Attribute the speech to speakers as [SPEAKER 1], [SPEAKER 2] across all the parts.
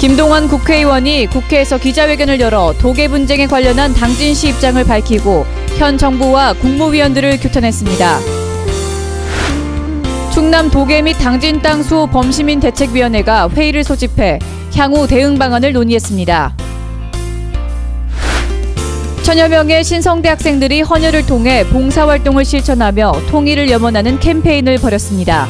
[SPEAKER 1] 김동완 국회의원이 국회에서 기자회견을 열어 도계 분쟁에 관련한 당진시 입장을 밝히고 현 정부와 국무위원들을 규탄했습니다. 충남 도계 및 당진 땅 수호 범시민 대책위원회가 회의를 소집해 향후 대응 방안을 논의했습니다. 천여 명의 신성대 학생들이 헌혈을 통해 봉사활동을 실천하며 통일을 염원하는 캠페인을 벌였습니다.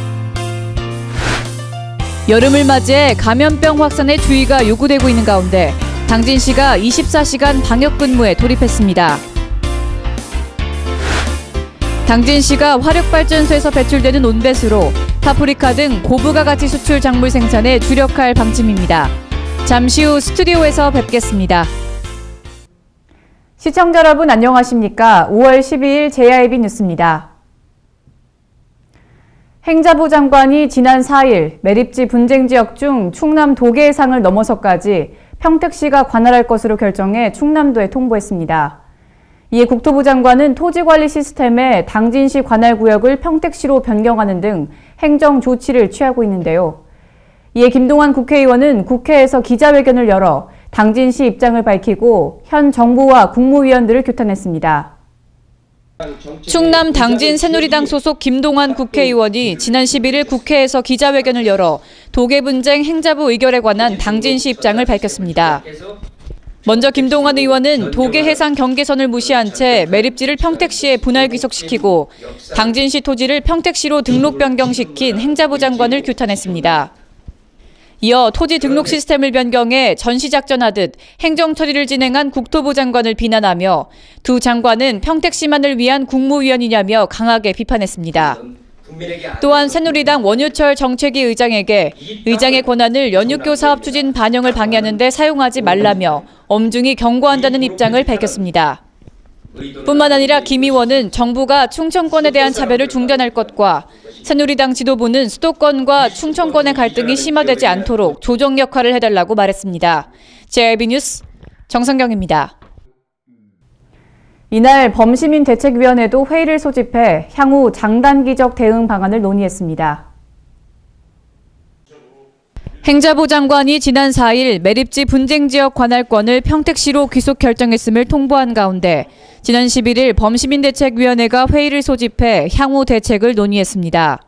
[SPEAKER 1] 여름을 맞이해 감염병 확산의 주의가 요구되고 있는 가운데 당진시가 24시간 방역근무에 돌입했습니다. 당진시가 화력발전소에서 배출되는 온배수로 파프리카 등 고부가 가치 수출 작물 생산에 주력할 방침입니다. 잠시 후 스튜디오에서 뵙겠습니다. 시청자 여러분 안녕하십니까? 5월 12일 JIB 뉴스입니다. 행자부 장관이 지난 4일 매립지 분쟁 지역 중 충남 도계 해상을 넘어서까지 평택시가 관할할 것으로 결정해 충남도에 통보했습니다. 이에 국토부 장관은 토지관리 시스템에 당진시 관할구역을 평택시로 변경하는 등 행정 조치를 취하고 있는데요. 이에 김동완 국회의원은 국회에서 기자회견을 열어 당진시 입장을 밝히고 현 정부와 국무위원들을 규탄했습니다. 충남 당진 새누리당 소속 김동완 국회의원이 지난 11일 국회에서 기자회견을 열어 도계 분쟁 행자부 의결에 관한 당진시 입장을 밝혔습니다. 먼저 김동완 의원은 도계 해상 경계선을 무시한 채 매립지를 평택시에 분할 귀속시키고 당진시 토지를 평택시로 등록 변경시킨 행자부 장관을 규탄했습니다. 이어 토지 등록 시스템을 변경해 전시작전하듯 행정 처리를 진행한 국토부 장관을 비난하며 두 장관은 평택시만을 위한 국무위원이냐며 강하게 비판했습니다. 또한 새누리당 원유철 정책위 의장에게 의장의 권한을 연육교 사업 추진 반영을 방해하는 데 사용하지 말라며 엄중히 경고한다는 입장을 밝혔습니다. 뿐만 아니라 김 의원은 정부가 충청권에 대한 차별을 중단할 것과 새누리당 지도부는 수도권과 충청권의 갈등이 심화되지 않도록 조정 역할을 해달라고 말했습니다. JIB 뉴스 정성경입니다. 이날 범시민 대책위원회도 회의를 소집해 향후 장단기적 대응 방안을 논의했습니다. 행자부 장관이 지난 4일 매립지 분쟁지역 관할권을 평택시로 귀속 결정했음을 통보한 가운데 지난 11일 범시민대책위원회가 회의를 소집해 향후 대책을 논의했습니다.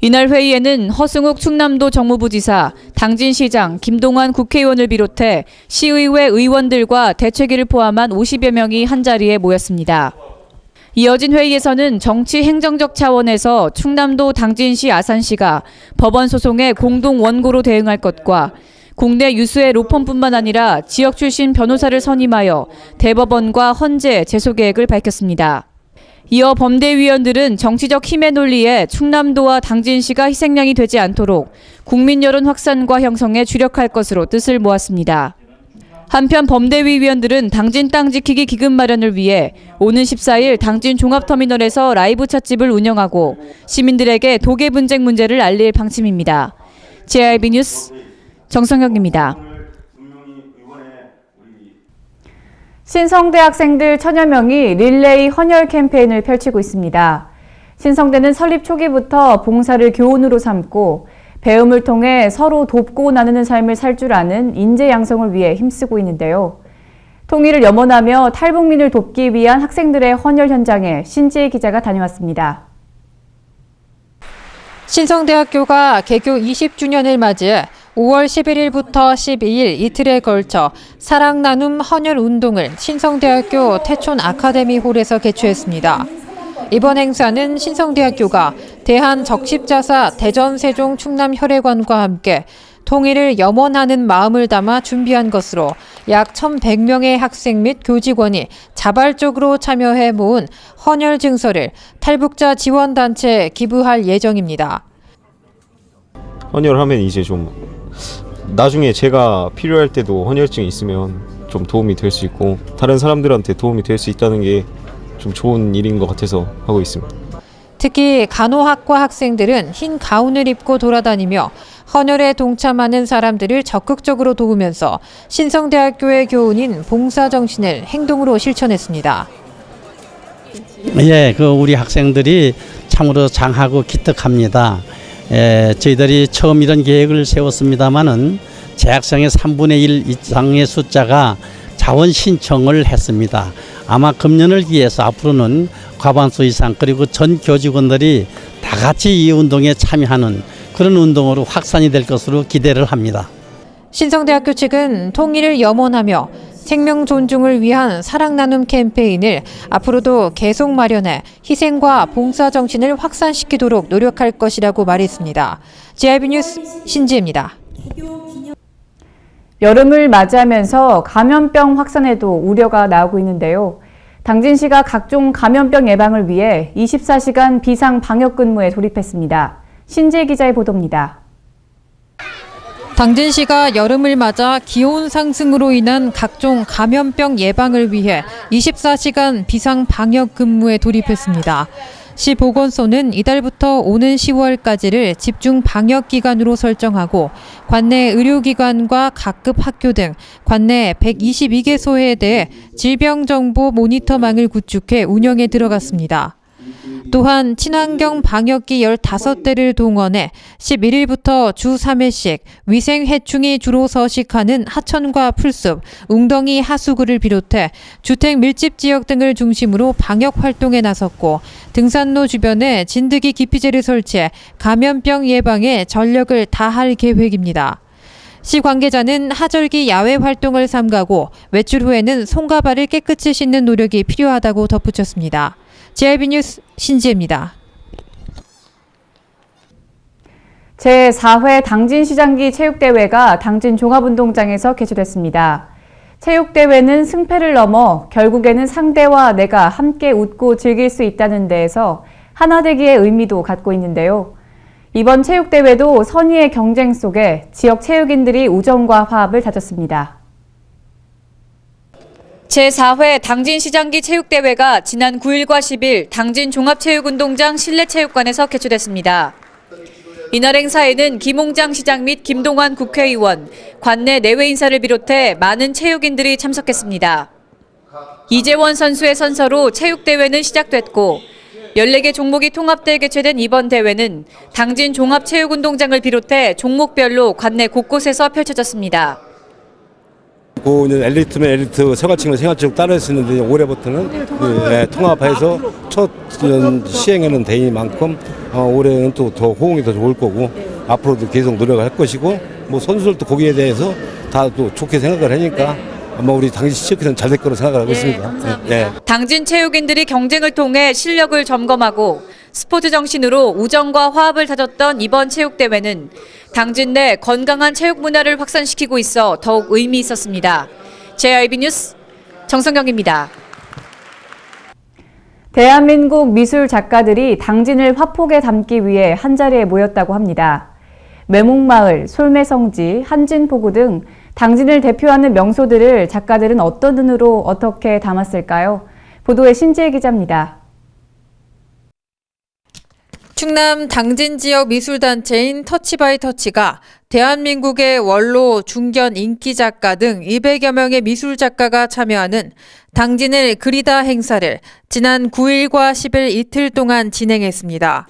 [SPEAKER 1] 이날 회의에는 허승욱 충남도 정무부지사, 당진시장, 김동완 국회의원을 비롯해 시의회 의원들과 대책위를 포함한 50여 명이 한자리에 모였습니다. 이어진 회의에서는 정치 행정적 차원에서 충남도 당진시 아산시가 법원 소송에 공동 원고로 대응할 것과 국내 유수의 로펌뿐만 아니라 지역 출신 변호사를 선임하여 대법원과 헌재 제소 계획을 밝혔습니다. 이어 범대위원들은 정치적 힘의 논리에 충남도와 당진시가 희생양이 되지 않도록 국민 여론 확산과 형성에 주력할 것으로 뜻을 모았습니다. 한편 범대위 위원들은 당진 땅 지키기 기금 마련을 위해 오는 14일 당진 종합터미널에서 라이브 찻집을 운영하고 시민들에게 도계 분쟁 문제를 알릴 방침입니다. JIB 뉴스 정성경입니다. 신성대 학생들 천여 명이 릴레이 헌혈 캠페인을 펼치고 있습니다. 신성대는 설립 초기부터 봉사를 교훈으로 삼고 배움을 통해 서로 돕고 나누는 삶을 살 줄 아는 인재 양성을 위해 힘쓰고 있는데요. 통일을 염원하며 탈북민을 돕기 위한 학생들의 헌혈 현장에 신지혜 기자가 다녀왔습니다.
[SPEAKER 2] 신성대학교가 개교 20주년을 맞이해 5월 11일부터 12일 이틀에 걸쳐 사랑 나눔 헌혈 운동을 신성대학교 태촌 아카데미 홀에서 개최했습니다. 이번 행사는 신성대학교가 대한적십자사 대전세종 충남혈액원과 함께 통일을 염원하는 마음을 담아 준비한 것으로 약 1,100명의 학생 및 교직원이 자발적으로 참여해 모은 헌혈 증서를 탈북자 지원단체에 기부할 예정입니다.
[SPEAKER 3] 헌혈하면 이제 좀 나중에 제가 필요할 때도 헌혈증이 있으면 좀 도움이 될 수 있고 다른 사람들한테 도움이 될 수 있다는 게 좀 좋은 일인 것 같아서 하고 있습니다.
[SPEAKER 2] 특히 간호학과 학생들은 흰 가운을 입고 돌아다니며 헌혈에 동참하는 사람들을 적극적으로 도우면서 신성대학교의 교훈인 봉사정신을 행동으로 실천했습니다.
[SPEAKER 4] 예, 우리 학생들이 참으로 장하고 기특합니다. 저희들이 처음 이런 계획을 세웠습니다마는 재학생의 3분의 1 이상의 숫자가 자원 신청을 했습니다. 아마 금년을 기해서 앞으로는 과반수 이상 그리고 전 교직원들이 다 같이 이 운동에 참여하는 그런 운동으로 확산이 될 것으로 기대를 합니다.
[SPEAKER 2] 신성대학교 측은 통일을 염원하며 생명 존중을 위한 사랑 나눔 캠페인을 앞으로도 계속 마련해 희생과 봉사 정신을 확산시키도록 노력할 것이라고 말했습니다. JIB 뉴스 신지혜입니다.
[SPEAKER 1] 여름을 맞이하면서 감염병 확산에도 우려가 나오고 있는데요. 당진시가 각종 감염병 예방을 위해 24시간 비상 방역 근무에 돌입했습니다. 신재 기자의 보도입니다.
[SPEAKER 2] 당진시가 여름을 맞아 기온 상승으로 인한 각종 감염병 예방을 위해 24시간 비상 방역 근무에 돌입했습니다. 시 보건소는 이달부터 오는 10월까지를 집중 방역 기간으로 설정하고 관내 의료기관과 각급 학교 등 관내 122개소에 대해 질병정보 모니터망을 구축해 운영에 들어갔습니다. 또한 친환경 방역기 15대를 동원해 11일부터 주 3회씩 위생 해충이 주로 서식하는 하천과 풀숲, 웅덩이 하수구를 비롯해 주택 밀집 지역 등을 중심으로 방역 활동에 나섰고 등산로 주변에 진드기 기피제를 설치해 감염병 예방에 전력을 다할 계획입니다. 시 관계자는 하절기 야외 활동을 삼가고 외출 후에는 손과 발을 깨끗이 씻는 노력이 필요하다고 덧붙였습니다. JIB 뉴스 신지혜입니다.
[SPEAKER 1] 제4회 당진시장기 체육대회가 당진 종합운동장에서 개최됐습니다. 체육대회는 승패를 넘어 결국에는 상대와 내가 함께 웃고 즐길 수 있다는 데에서 하나되기의 의미도 갖고 있는데요. 이번 체육대회도 선의의 경쟁 속에 지역 체육인들이 우정과 화합을 다졌습니다. 제4회 당진시장기 체육대회가 지난 9일과 10일 당진 종합체육운동장 실내체육관에서 개최됐습니다. 이날 행사에는 김홍장 시장 및 김동완 국회의원, 관내 내외 인사를 비롯해 많은 체육인들이 참석했습니다. 이재원 선수의 선서로 체육대회는 시작됐고 14개 종목이 통합돼 개최된 이번 대회는 당진 종합체육운동장을 비롯해 종목별로 관내 곳곳에서 펼쳐졌습니다.
[SPEAKER 5] 이제 엘리트면 엘리트, 생활층은 생활층 따로 했었는데 올해부터는 통합해서 첫 시행에는 되는 만큼 올해는 또 더 호응이 더 좋을 거고 앞으로도 계속 노력을 할 것이고 뭐 선수들도 거기에 대해서 다 또 좋게 생각을 하니까 아마 우리 당진 시체크는 잘 될 거로 생각을 하고 있습니다.
[SPEAKER 1] 당진 체육인들이 경쟁을 통해 실력을 점검하고 스포츠 정신으로 우정과 화합을 다졌던 이번 체육대회는 당진 내 건강한 체육 문화를 확산시키고 있어 더욱 의미 있었습니다. JIB 뉴스 정성경입니다. 대한민국 미술 작가들이 당진을 화폭에 담기 위해 한자리에 모였다고 합니다. 매목마을, 솔매성지, 한진포구 등 당진을 대표하는 명소들을 작가들은 어떤 눈으로 어떻게 담았을까요? 보도에 신지혜 기자입니다.
[SPEAKER 2] 충남 당진 지역 미술단체인 터치바이터치가 대한민국의 원로, 중견 인기 작가 등 200여 명의 미술 작가가 참여하는 당진을 그리다 행사를 지난 9일과 10일 이틀 동안 진행했습니다.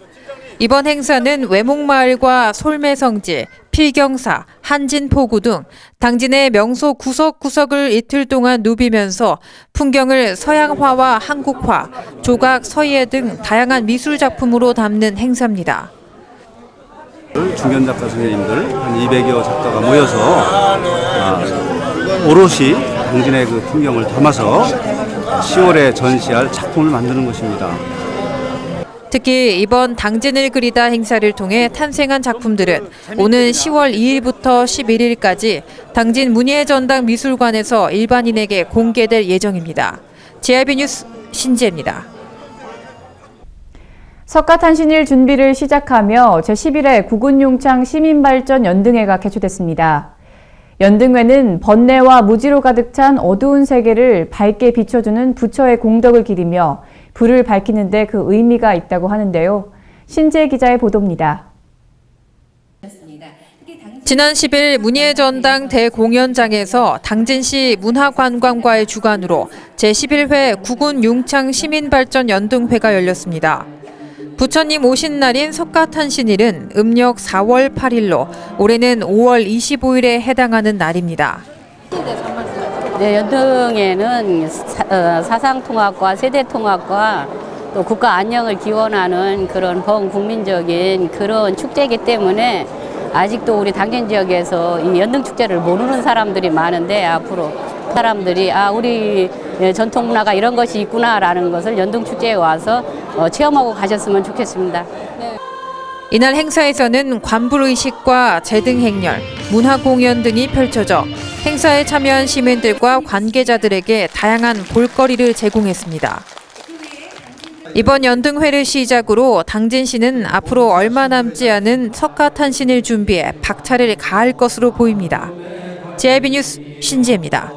[SPEAKER 2] 이번 행사는 외목마을과 솔매성지, 필경사, 한진포구 등 당진의 명소 구석구석을 이틀 동안 누비면서 풍경을 서양화와 한국화, 조각, 서예 등 다양한 미술 작품으로 담는 행사입니다.
[SPEAKER 6] 중견 작가 선생님들 한 200여 작가가 모여서 오롯이 당진의 그 풍경을 담아서 10월에 전시할 작품을 만드는 것입니다.
[SPEAKER 2] 특히 이번 당진을 그리다 행사를 통해 탄생한 작품들은 오는 10월 2일부터 11일까지 당진 문예전당 미술관에서 일반인에게 공개될 예정입니다. JIB 뉴스 신지혜입니다.
[SPEAKER 1] 석가탄신일 준비를 시작하며 제11회 구군융창 시민발전 연등회가 개최됐습니다. 연등회는 번뇌와 무지로 가득 찬 어두운 세계를 밝게 비춰주는 부처의 공덕을 기리며 불을 밝히는 데 그 의미가 있다고 하는데요. 신지혜 기자의 보도입니다.
[SPEAKER 2] 지난 10일 문예전당 대공연장에서 당진시 문화관광과의 주관으로 제11회 구군융창 시민발전 연등회가 열렸습니다. 부처님 오신 날인 석가탄신일은 음력 4월 8일로 올해는 5월 25일에 해당하는 날입니다.
[SPEAKER 7] 네, 연등에는 사상통합과 세대통합과 또 국가 안녕을 기원하는 그런 범국민적인 그런 축제이기 때문에 아직도 우리 당진 지역에서 이 연등축제를 모르는 사람들이 많은데 앞으로 사람들이 우리 전통 문화가 이런 것이 있구나라는 것을 연등축제에 와서 체험하고 가셨으면 좋겠습니다.
[SPEAKER 2] 이날 행사에서는 관불의식과 제등행렬, 문화공연 등이 펼쳐져 행사에 참여한 시민들과 관계자들에게 다양한 볼거리를 제공했습니다. 이번 연등회를 시작으로 당진시는 앞으로 얼마 남지 않은 석가탄신일 준비에 박차를 가할 것으로 보입니다. JIB 뉴스 신지혜입니다.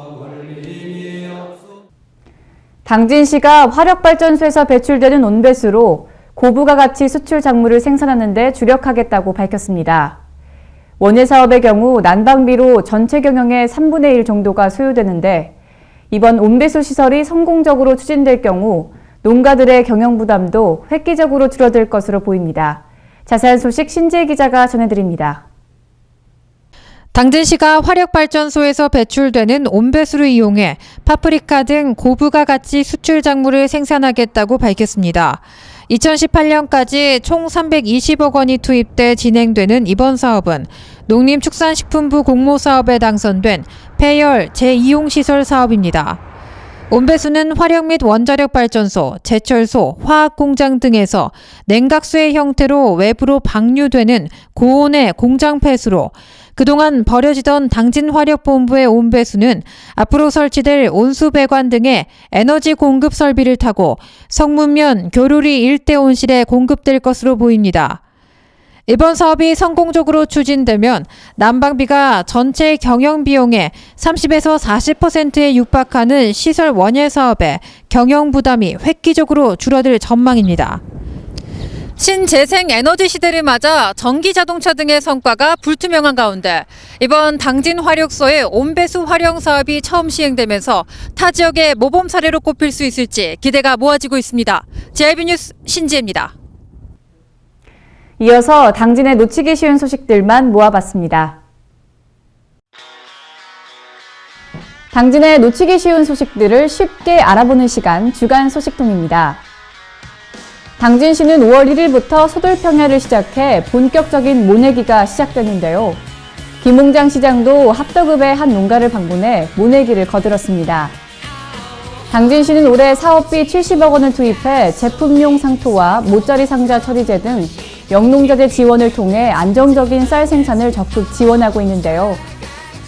[SPEAKER 1] 당진시가 화력발전소에서 배출되는 온배수로 고부가 가치 수출 작물을 생산하는 데 주력하겠다고 밝혔습니다. 원예 사업의 경우 난방비로 전체 경영의 3분의 1 정도가 소요되는데 이번 온배수 시설이 성공적으로 추진될 경우 농가들의 경영 부담도 획기적으로 줄어들 것으로 보입니다. 자세한 소식 신지혜 기자가 전해드립니다.
[SPEAKER 2] 당진시가 화력발전소에서 배출되는 온배수를 이용해 파프리카 등 고부가 가치 수출 작물을 생산하겠다고 밝혔습니다. 2018년까지 총 320억 원이 투입돼 진행되는 이번 사업은 농림축산식품부 공모사업에 당선된 폐열 재이용시설 사업입니다. 온배수는 화력 및 원자력 발전소, 제철소, 화학공장 등에서 냉각수의 형태로 외부로 방류되는 고온의 공장 폐수로 그동안 버려지던 당진화력본부의 온배수는 앞으로 설치될 온수배관 등의 에너지 공급 설비를 타고 성문면 교류리 일대 온실에 공급될 것으로 보입니다. 이번 사업이 성공적으로 추진되면 난방비가 전체 경영 비용의 30에서 40%에 육박하는 시설 원예 사업에 경영 부담이 획기적으로 줄어들 전망입니다. 신재생 에너지 시대를 맞아 전기 자동차 등의 성과가 불투명한 가운데 이번 당진 화력소의 온배수 활용 사업이 처음 시행되면서 타 지역의 모범 사례로 꼽힐 수 있을지 기대가 모아지고 있습니다. JIB 뉴스 신지혜입니다.
[SPEAKER 1] 이어서 당진의 놓치기 쉬운 소식들만 모아봤습니다. 당진의 놓치기 쉬운 소식들을 쉽게 알아보는 시간 주간 소식통입니다. 당진시는 5월 1일부터 소돌평야를 시작해 본격적인 모내기가 시작되는데요. 김홍장 시장도 합덕읍의 한 농가를 방문해 모내기를 거들었습니다. 당진시는 올해 사업비 70억 원을 투입해 제품용 상토와 모짜리 상자 처리제 등 영농자재 지원을 통해 안정적인 쌀 생산을 적극 지원하고 있는데요.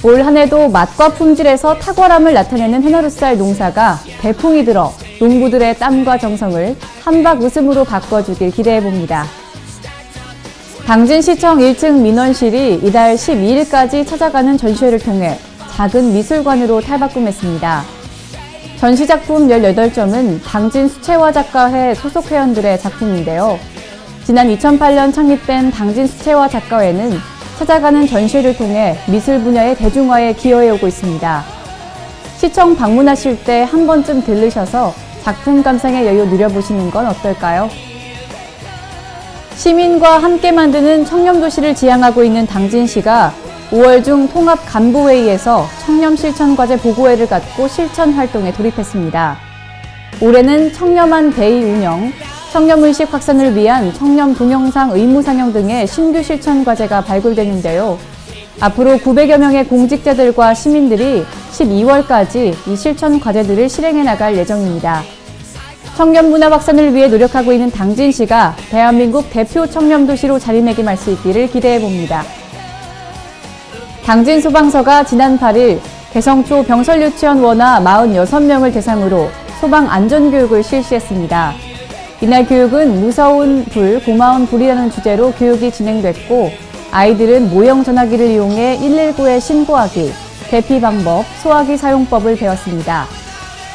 [SPEAKER 1] 올 한 해도 맛과 품질에서 탁월함을 나타내는 해너루쌀 농사가 대풍이 들어 농부들의 땀과 정성을 한박 웃음으로 바꿔주길 기대해봅니다. 당진시청 1층 민원실이 이달 12일까지 찾아가는 전시회를 통해 작은 미술관으로 탈바꿈했습니다. 전시작품 18점은 당진 수채화 작가회 소속 회원들의 작품인데요. 지난 2008년 창립된 당진 수채화 작가회는 찾아가는 전시회를 통해 미술 분야의 대중화에 기여해오고 있습니다. 시청 방문하실 때 한 번쯤 들르셔서 작품 감상의 여유 누려보시는 건 어떨까요? 시민과 함께 만드는 청렴도시를 지향하고 있는 당진시가 5월 중 통합 간부회의에서 청렴 실천과제 보고회를 갖고 실천 활동에 돌입했습니다. 올해는 청렴한 데이 운영, 청렴의식 확산을 위한 청렴 동영상 의무 상영 등의 신규 실천 과제가 발굴되는데요. 앞으로 900여 명의 공직자들과 시민들이 12월까지 이 실천 과제들을 실행해 나갈 예정입니다. 청렴 문화 확산을 위해 노력하고 있는 당진시가 대한민국 대표 청렴 도시로 자리매김할 수 있기를 기대해 봅니다. 당진 소방서가 지난 8일 개성초 병설유치원 원아 46명을 대상으로 소방 안전교육을 실시했습니다. 이날 교육은 무서운 불, 고마운 불이라는 주제로 교육이 진행됐고 아이들은 모형 전화기를 이용해 119에 신고하기, 대피 방법, 소화기 사용법을 배웠습니다.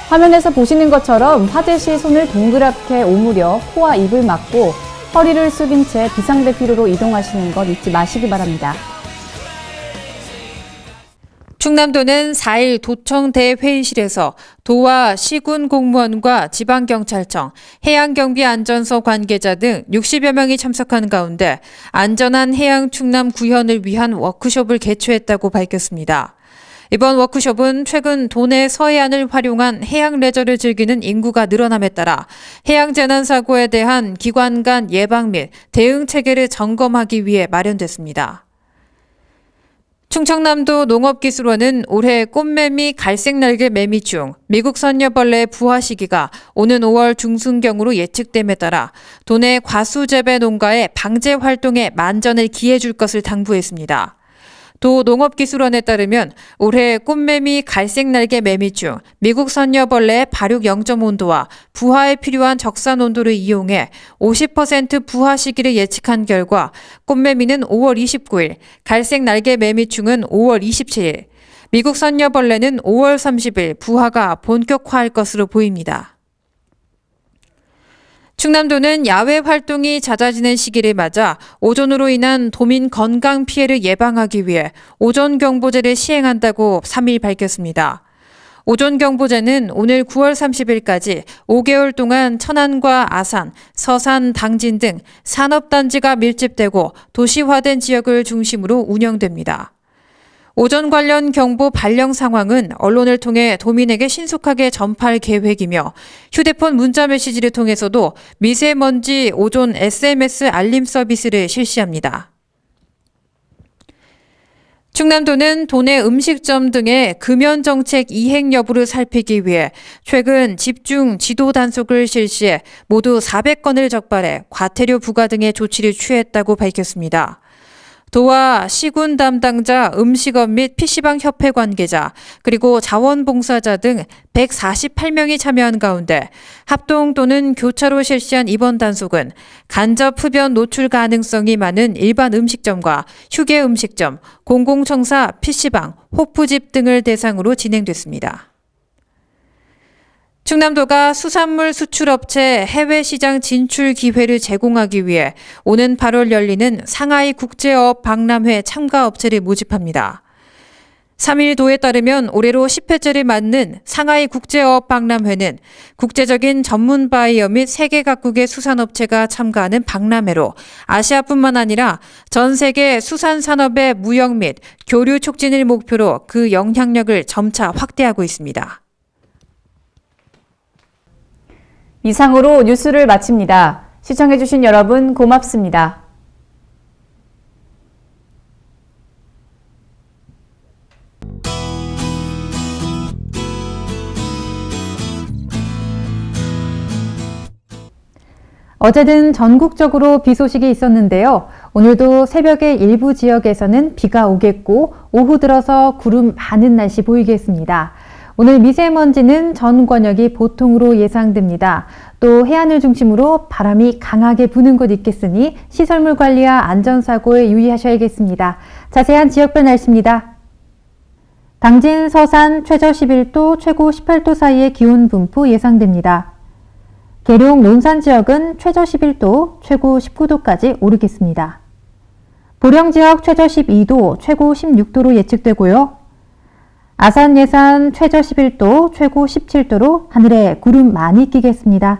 [SPEAKER 1] 화면에서 보시는 것처럼 화재 시 손을 동그랗게 오므려 코와 입을 막고 허리를 숙인 채 비상대피로로 이동하시는 것 잊지 마시기 바랍니다.
[SPEAKER 2] 충남도는 4일 도청 대회의실에서 도와 시군 공무원과 지방경찰청, 해양경비안전서 관계자 등 60여 명이 참석한 가운데 안전한 해양 충남 구현을 위한 워크숍을 개최했다고 밝혔습니다. 이번 워크숍은 최근 도내 서해안을 활용한 해양 레저를 즐기는 인구가 늘어남에 따라 해양 재난 사고에 대한 기관 간 예방 및 대응 체계를 점검하기 위해 마련됐습니다. 충청남도 농업기술원은 올해 꽃매미 갈색날개 매미충, 미국 선녀벌레의 부화 시기가 오는 5월 중순경으로 예측됨에 따라 도내 과수재배 농가의 방제 활동에 만전을 기해줄 것을 당부했습니다. 도 농업기술원에 따르면 올해 꽃매미 갈색날개 매미충, 미국 선녀벌레의 발육 0.온도와 부화에 필요한 적산 온도를 이용해 50% 부화 시기를 예측한 결과 꽃매미는 5월 29일, 갈색날개 매미충은 5월 27일, 미국 선녀벌레는 5월 30일 부화가 본격화할 것으로 보입니다. 충남도는 야외 활동이 잦아지는 시기를 맞아 오존으로 인한 도민 건강 피해를 예방하기 위해 오존경보제를 시행한다고 3일 밝혔습니다. 오존경보제는 오늘 9월 30일까지 5개월 동안 천안과 아산, 서산, 당진 등 산업단지가 밀집되고 도시화된 지역을 중심으로 운영됩니다. 오존 관련 경보 발령 상황은 언론을 통해 도민에게 신속하게 전파할 계획이며 휴대폰 문자 메시지를 통해서도 미세먼지 오존 SMS 알림 서비스를 실시합니다. 충남도는 도내 음식점 등의 금연 정책 이행 여부를 살피기 위해 최근 집중 지도 단속을 실시해 모두 400건을 적발해 과태료 부과 등의 조치를 취했다고 밝혔습니다. 도와 시군 담당자, 음식업 및 PC방 협회 관계자, 그리고 자원봉사자 등 148명이 참여한 가운데 합동 또는 교차로 실시한 이번 단속은 간접 흡연 노출 가능성이 많은 일반 음식점과 휴게 음식점, 공공청사, PC방, 호프집 등을 대상으로 진행됐습니다. 충남도가 수산물 수출업체 해외 시장 진출 기회를 제공하기 위해 오는 8월 열리는 상하이 국제어업 박람회 참가 업체를 모집합니다. 3일 도에 따르면 올해로 10회째를 맞는 상하이 국제어업 박람회는 국제적인 전문 바이어 및 세계 각국의 수산업체가 참가하는 박람회로 아시아뿐만 아니라 전 세계 수산산업의 무역 및 교류 촉진을 목표로 그 영향력을 점차 확대하고 있습니다.
[SPEAKER 1] 이상으로 뉴스를 마칩니다. 시청해주신 여러분 고맙습니다. 어제는 전국적으로 비 소식이 있었는데요. 오늘도 새벽에 일부 지역에서는 비가 오겠고 오후 들어서 구름 많은 날씨 보이겠습니다. 오늘 미세먼지는 전 권역이 보통으로 예상됩니다. 또 해안을 중심으로 바람이 강하게 부는 곳 있겠으니 시설물 관리와 안전사고에 유의하셔야겠습니다. 자세한 지역별 날씨입니다. 당진, 서산 최저 11도, 최고 18도 사이의 기온 분포 예상됩니다. 계룡, 논산 지역은 최저 11도, 최고 19도까지 오르겠습니다. 보령 지역 최저 12도, 최고 16도로 예측되고요. 아산, 예산 최저 11도, 최고 17도로 하늘에 구름 많이 끼겠습니다.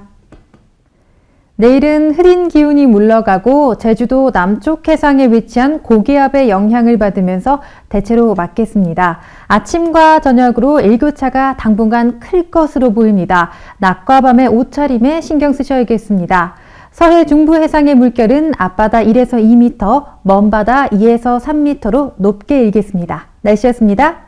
[SPEAKER 1] 내일은 흐린 기운이 물러가고 제주도 남쪽 해상에 위치한 고기압의 영향을 받으면서 대체로 맑겠습니다. 아침과 저녁으로 일교차가 당분간 클 것으로 보입니다. 낮과 밤의 옷차림에 신경 쓰셔야겠습니다. 서해 중부 해상의 물결은 앞바다 1에서 2m, 먼바다 2에서 3m로 높게 일겠습니다. 날씨였습니다.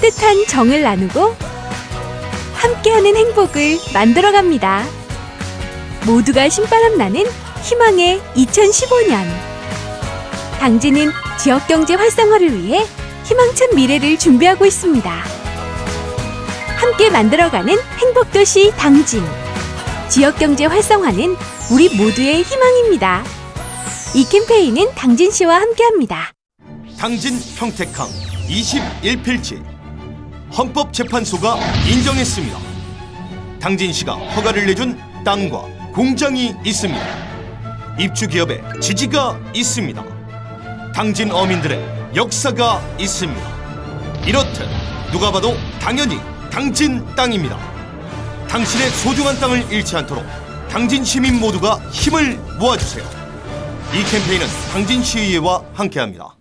[SPEAKER 8] 따뜻한 정을 나누고 함께하는 행복을 만들어갑니다. 모두가 신바람 나는 희망의 2015년. 당진은 지역경제 활성화를 위해 희망찬 미래를 준비하고 있습니다. 함께 만들어가는 행복도시 당진. 지역경제 활성화는 우리 모두의 희망입니다. 이 캠페인은 당진시와 함께합니다.
[SPEAKER 9] 당진 평택항 21필지 헌법재판소가 인정했습니다. 당진시가 허가를 내준 땅과 공장이 있습니다. 입주기업의 지지가 있습니다. 당진 어민들의 역사가 있습니다. 이렇듯 누가 봐도 당연히 당진 땅입니다. 당신의 소중한 땅을 잃지 않도록 당진 시민 모두가 힘을 모아주세요. 이 캠페인은 당진시의회와 함께합니다.